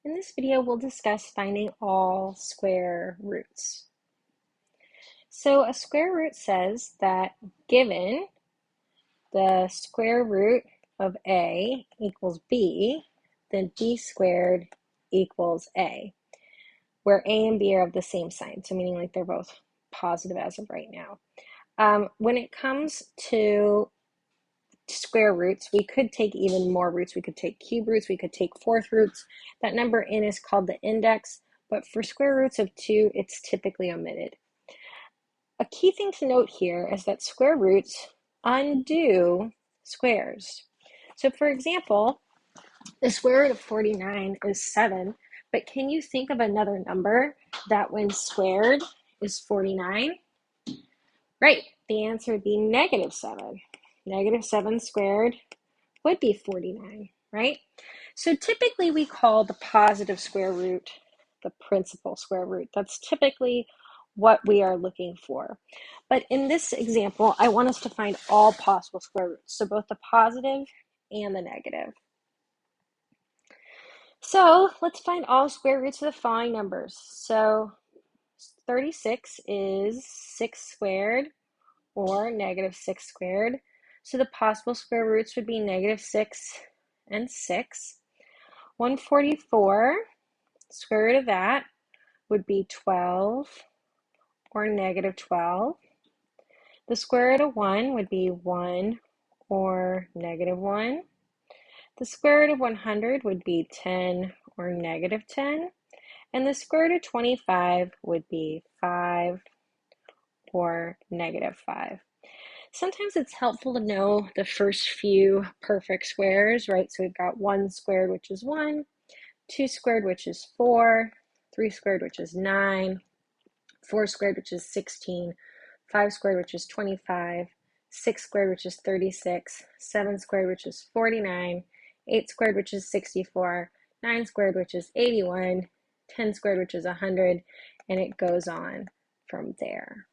In this video, we'll discuss finding all square roots. So a square root says that given the square root of a equals b, then b squared equals a, where a and b are of the same sign, so meaning like they're both positive as of right now. When it comes to square roots, we could take even more roots. We could take cube roots, we could take fourth roots. That number n is called the index, but for square roots of 2, it's typically omitted. A key thing to note here is that square roots undo squares. So for example, the square root of 49 is 7, but can you think of another number that when squared is 49? Right, the answer would be -7. -7 squared would be 49, right? So typically we call the positive square root the principal square root. That's typically what we are looking for. But in this example, I want us to find all possible square roots, so both the positive and the negative. So let's find all square roots of the following numbers. So 36 is 6 squared or -6 squared. So the possible square roots would be -6 and 6. 144, square root of that would be 12 or -12. The square root of 1 would be 1 or -1. The square root of 100 would be 10 or -10. And the square root of 25 would be 5 or -5. Sometimes it's helpful to know the first few perfect squares, right? So we've got 1 squared, which is 1, 2 squared, which is 4, 3 squared, which is 9, 4 squared, which is 16, 5 squared, which is 25, 6 squared, which is 36, 7 squared, which is 49, 8 squared, which is 64, 9 squared, which is 81, 10 squared, which is 100, and it goes on from there.